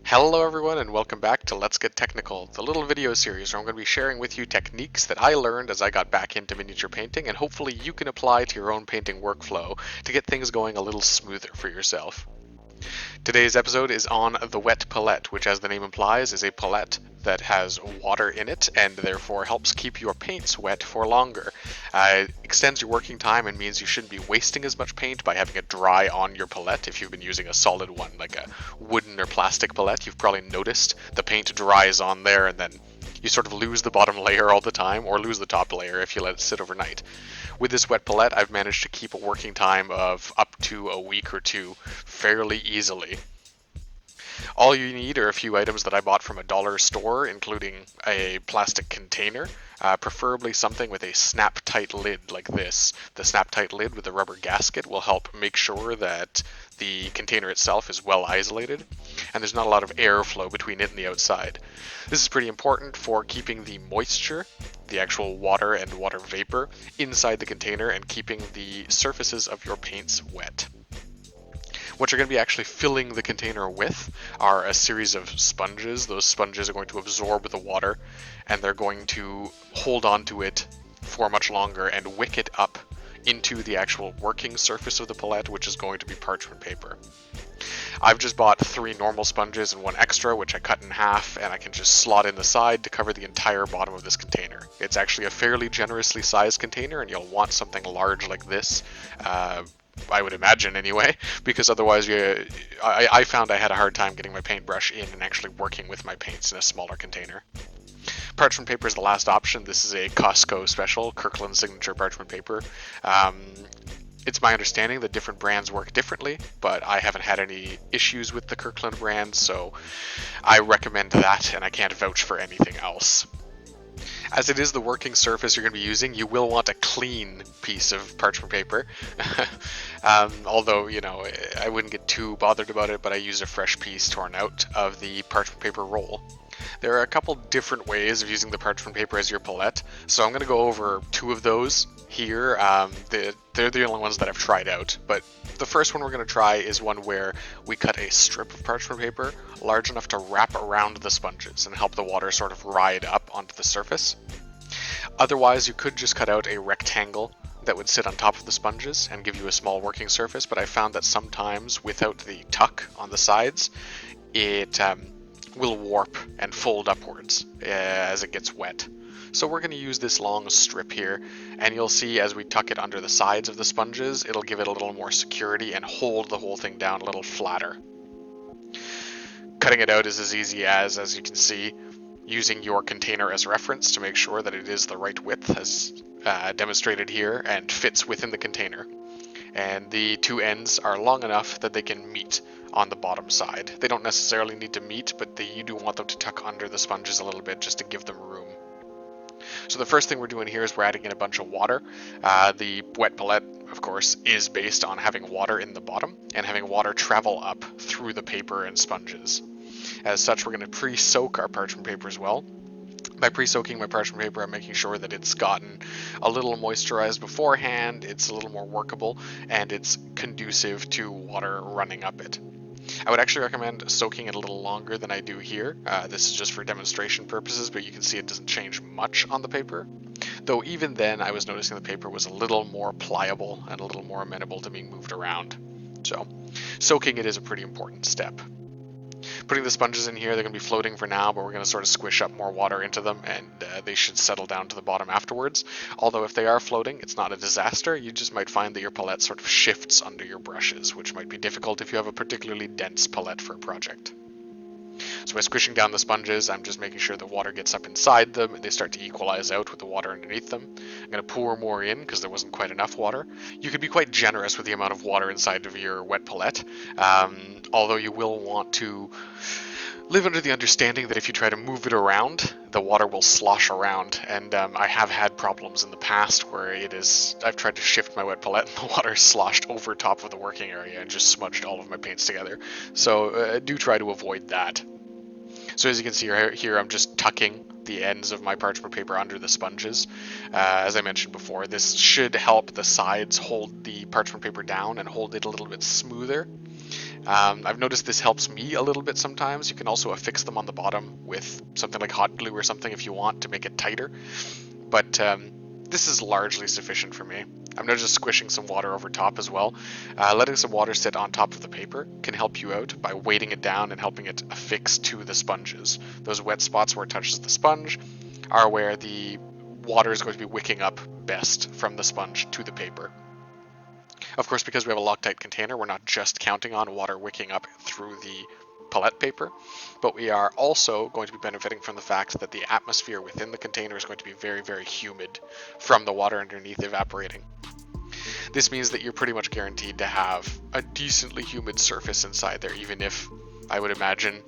Hello everyone and welcome back to Let's Get Technical, the little video series where I'm going to be sharing with you techniques that I learned as I got back into miniature painting and hopefully you can apply to your own painting workflow to get things going a little smoother for yourself. Today's episode is on the wet palette, which as the name implies is a palette that has water in it and therefore helps keep your paints wet for longer. It extends your working time and means you shouldn't be wasting as much paint by having it dry on your palette. If you've been using a solid one like a wooden or plastic palette, you've probably noticed the paint dries on there and then you sort of lose the bottom layer all the time, or lose the top layer if you let it sit overnight. With this wet palette, I've managed to keep a working time of up to a week or two fairly easily. All you need are a few items that I bought from a dollar store, including a plastic container, preferably something with a snap-tight lid like this. The snap-tight lid with a rubber gasket will help make sure that the container itself is well isolated, and there's not a lot of airflow between it and the outside. This is pretty important for keeping the moisture, the actual water and water vapor, inside the container and keeping the surfaces of your paints wet. What you're going to be actually filling the container with are a series of sponges. Those sponges are going to absorb the water and they're going to hold on to it for much longer and wick it up into the actual working surface of the palette, which is going to be parchment paper. I've just bought 3 normal sponges and 1 extra, which I cut in half, and I can just slot in the side to cover the entire bottom of this container. It's actually a fairly generously sized container, and you'll want something large like this, I would imagine anyway, because otherwise I found I had a hard time getting my paintbrush in and actually working with my paints in a smaller container. Parchment paper is the last option. This is a Costco special, Kirkland Signature Parchment Paper. It's my understanding that different brands work differently, but I haven't had any issues with the Kirkland brand, so I recommend that, and I can't vouch for anything else. As it is the working surface you're going to be using, you will want a clean piece of parchment paper. Although, you know, I wouldn't get too bothered about it, but I use a fresh piece torn out of the parchment paper roll. There are a couple different ways of using the parchment paper as your palette, so I'm going to go over 2 of those here. They're the only ones that I've tried out, but the first one we're going to try is one where we cut a strip of parchment paper large enough to wrap around the sponges and help the water sort of ride up onto the surface. Otherwise, you could just cut out a rectangle that would sit on top of the sponges and give you a small working surface, but I found that sometimes without the tuck on the sides, it will warp and fold upwards as it gets wet. So we're going to use this long strip here, and you'll see as we tuck it under the sides of the sponges, it'll give it a little more security and hold the whole thing down a little flatter. Cutting it out is as easy as you can see, using your container as reference to make sure that it is the right width as demonstrated here and fits within the container. And the 2 ends are long enough that they can meet on the bottom side. They don't necessarily need to meet, but you do want them to tuck under the sponges a little bit just to give them room. So the first thing we're doing here is we're adding in a bunch of water. The wet palette, of course, is based on having water in the bottom and having water travel up through the paper and sponges. As such, we're going to pre-soak our parchment paper as well. By pre-soaking my parchment paper, I'm making sure that it's gotten a little moisturized beforehand, it's a little more workable, and it's conducive to water running up it. I would actually recommend soaking it a little longer than I do here. This is just for demonstration purposes, but you can see it doesn't change much on the paper. Though even then, I was noticing the paper was a little more pliable and a little more amenable to being moved around. So, soaking it is a pretty important step. Putting the sponges in here, they're going to be floating for now, but we're going to sort of squish up more water into them, and they should settle down to the bottom afterwards. Although if they are floating, it's not a disaster. You just might find that your palette sort of shifts under your brushes, which might be difficult if you have a particularly dense palette for a project. So by squishing down the sponges, I'm just making sure the water gets up inside them and they start to equalize out with the water underneath them. I'm going to pour more in because there wasn't quite enough water. You can be quite generous with the amount of water inside of your wet palette, although you will want to live under the understanding that if you try to move it around, the water will slosh around, and I have had problems in the past where I've tried to shift my wet palette and the water sloshed over top of the working area and just smudged all of my paints together. So do try to avoid that. So as you can see here, I'm just tucking the ends of my parchment paper under the sponges. As I mentioned before, this should help the sides hold the parchment paper down and hold it a little bit smoother. I've noticed this helps me a little bit sometimes. You can also affix them on the bottom with something like hot glue or something if you want to make it tighter. But this is largely sufficient for me. I'm now just squishing some water over top as well. Letting some water sit on top of the paper can help you out by weighting it down and helping it affix to the sponges. Those wet spots where it touches the sponge are where the water is going to be wicking up best from the sponge to the paper. Of course, because we have a Loctite container, we're not just counting on water wicking up through the palette paper, but we are also going to be benefiting from the fact that the atmosphere within the container is going to be very, very humid from the water underneath evaporating. This means that you're pretty much guaranteed to have a decently humid surface inside there, even if, I would imagine,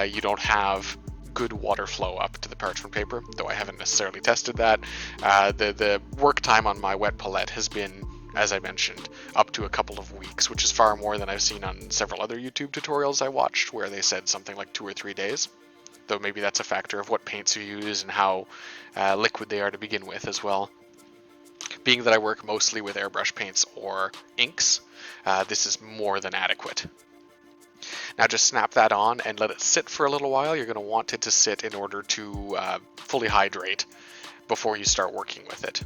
you don't have good water flow up to the parchment paper, though I haven't necessarily tested that. The work time on my wet palette has been, as I mentioned, up to a couple of weeks, which is far more than I've seen on several other YouTube tutorials I watched, where they said something like 2 or 3 days. Though maybe that's a factor of what paints you use and how liquid they are to begin with as well. Being that I work mostly with airbrush paints or inks, this is more than adequate. Now just snap that on and let it sit for a little while. You're going to want it to sit in order to fully hydrate before you start working with it.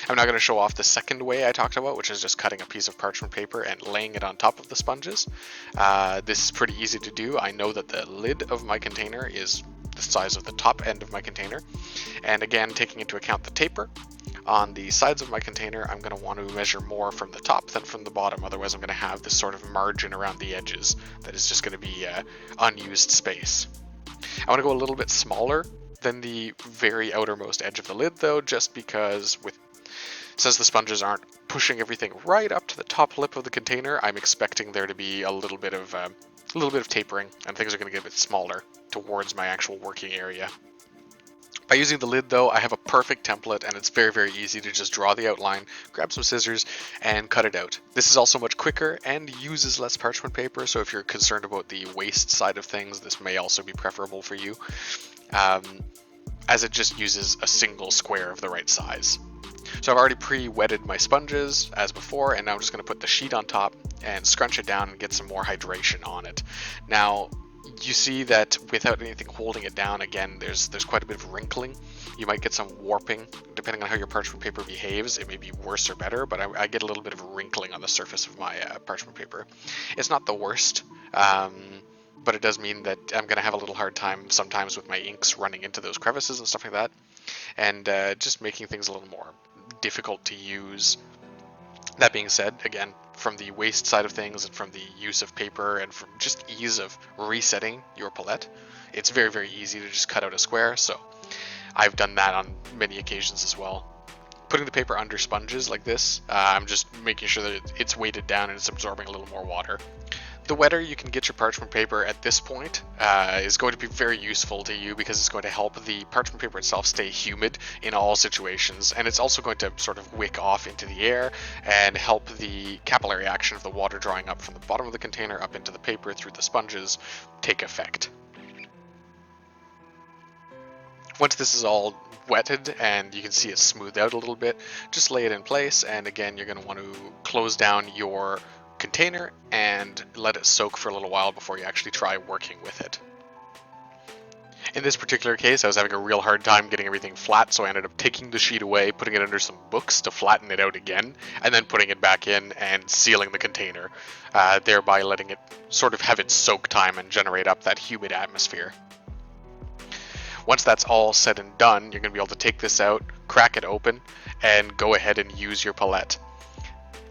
I'm now going to show off the second way I talked about, which is just cutting a piece of parchment paper and laying it on top of the sponges. This is pretty easy to do. I know that the lid of my container is the size of the top end of my container. And again, taking into account the taper, on the sides of my container, I'm going to want to measure more from the top than from the bottom. Otherwise, I'm going to have this sort of margin around the edges that is just going to be unused space. I want to go a little bit smaller than the very outermost edge of the lid, though, just because since the sponges aren't pushing everything right up to the top lip of the container, I'm expecting there to be a little bit of tapering, and things are going to get a bit smaller towards my actual working area. By using the lid, though, I have a perfect template, and it's very, very easy to just draw the outline, grab some scissors, and cut it out. This is also much quicker and uses less parchment paper, so if you're concerned about the waste side of things, this may also be preferable for you, as it just uses a single square of the right size. So I've already pre-wetted my sponges, as before, and now I'm just going to put the sheet on top and scrunch it down and get some more hydration on it. Now, you see that without anything holding it down, again, there's quite a bit of wrinkling. You might get some warping, depending on how your parchment paper behaves. It may be worse or better, but I get a little bit of wrinkling on the surface of my parchment paper. It's not the worst, but it does mean that I'm going to have a little hard time sometimes with my inks running into those crevices and stuff like that, and just making things a little more difficult to use. That being said, again, from the waste side of things and from the use of paper and from just ease of resetting your palette, it's very, very easy to just cut out a square, so I've done that on many occasions as well. Putting the paper under sponges like this, I'm just making sure that it's weighted down and it's absorbing a little more water. The wetter you can get your parchment paper at this point is going to be very useful to you because it's going to help the parchment paper itself stay humid in all situations, and it's also going to sort of wick off into the air and help the capillary action of the water drawing up from the bottom of the container up into the paper through the sponges take effect. Once this is all wetted and you can see it smoothed out a little bit, just lay it in place, and again, you're going to want to close down your container and let it soak for a little while before you actually try working with it. In this particular case, I was having a real hard time getting everything flat, so I ended up taking the sheet away, putting it under some books to flatten it out again, and then putting it back in and sealing the container, thereby letting it sort of have its soak time and generate up that humid atmosphere. Once that's all said and done, you're going to be able to take this out, crack it open, and go ahead and use your palette.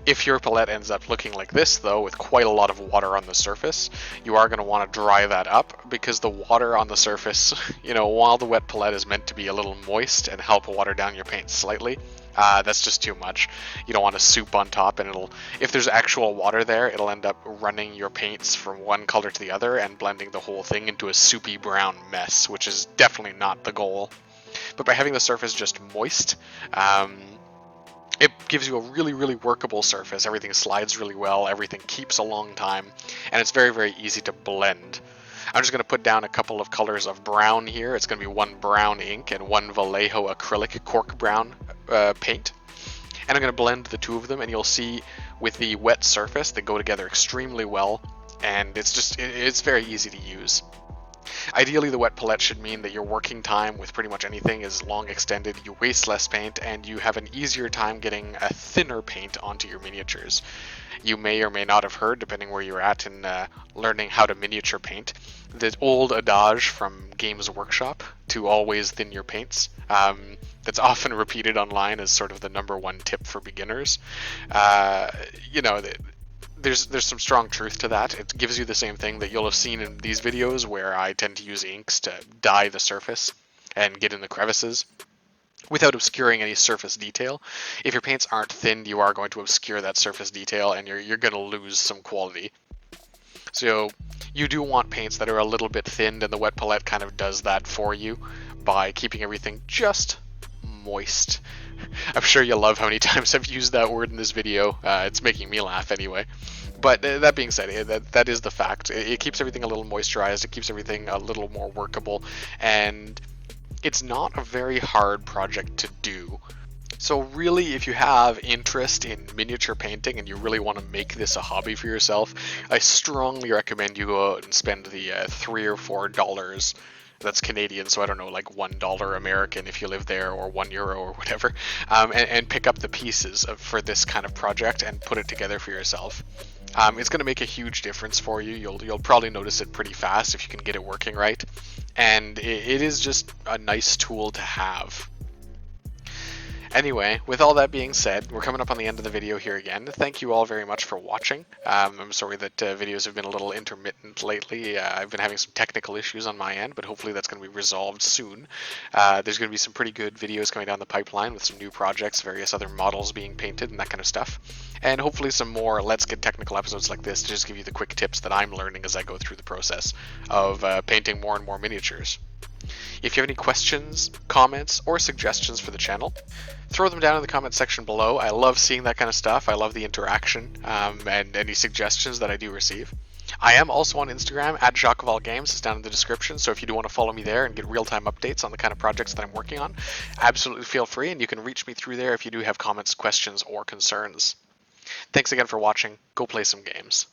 If your palette ends up looking like this, though, with quite a lot of water on the surface, you are going to want to dry that up, because the water on the surface, while the wet palette is meant to be a little moist and help water down your paint slightly, that's just too much. You don't want a soup on top, and if there's actual water there, it'll end up running your paints from one color to the other and blending the whole thing into a soupy brown mess, which is definitely not the goal. But by having the surface just moist, it gives you a really, really workable surface. Everything slides really well, everything keeps a long time, and it's very, very easy to blend. I'm just going to put down a couple of colors of brown here. It's going to be one brown ink and one Vallejo acrylic cork brown paint. And I'm going to blend the two of them, and you'll see with the wet surface, they go together extremely well. and it's very easy to use. Ideally, the wet palette should mean that your working time with pretty much anything is long extended, you waste less paint, and you have an easier time getting a thinner paint onto your miniatures. You may or may not have heard, depending where you're at in learning how to miniature paint, the old adage from Games Workshop to always thin your paints. That's often repeated online as sort of the number one tip for beginners. You know, there's some strong truth to that. It gives you the same thing that you'll have seen in these videos where I tend to use inks to dye the surface and get in the crevices without obscuring any surface detail. If your paints aren't thinned, you are going to obscure that surface detail and you're going to lose some quality. So you do want paints that are a little bit thinned, and the wet palette kind of does that for you by keeping everything just moist. I'm sure you'll love how many times I've used that word in this video. It's making me laugh anyway. But that being said, that is the fact. It keeps everything a little moisturized, it keeps everything a little more workable, and it's not a very hard project to do. So really, if you have interest in miniature painting and you really want to make this a hobby for yourself, I strongly recommend you go out and spend the $3 or $4. That's Canadian, so I don't know, like $1 American if you live there, or €1 or whatever, and pick up the pieces for this kind of project and put it together for yourself. It's going to make a huge difference for you. You'll probably notice it pretty fast if you can get it working right, and it is just a nice tool to have. Anyway, with all that being said, we're coming up on the end of the video here again. Thank you all very much for watching. I'm sorry that videos have been a little intermittent lately. I've been having some technical issues on my end, but hopefully that's going to be resolved soon. There's going to be some pretty good videos coming down the pipeline with some new projects, various other models being painted and that kind of stuff. And hopefully some more Let's Get Technical episodes like this to just give you the quick tips that I'm learning as I go through the process of painting more and more miniatures. If you have any questions, comments, or suggestions for the channel, throw them down in the comment section below. I love seeing that kind of stuff. I love the interaction and any suggestions that I do receive. I am also on Instagram at Jacques of All Games. It's down in the description, so if you do want to follow me there and get real-time updates on the kind of projects that I'm working on, absolutely feel free, and you can reach me through there if you do have comments, questions, or concerns. Thanks again for watching. Go play some games.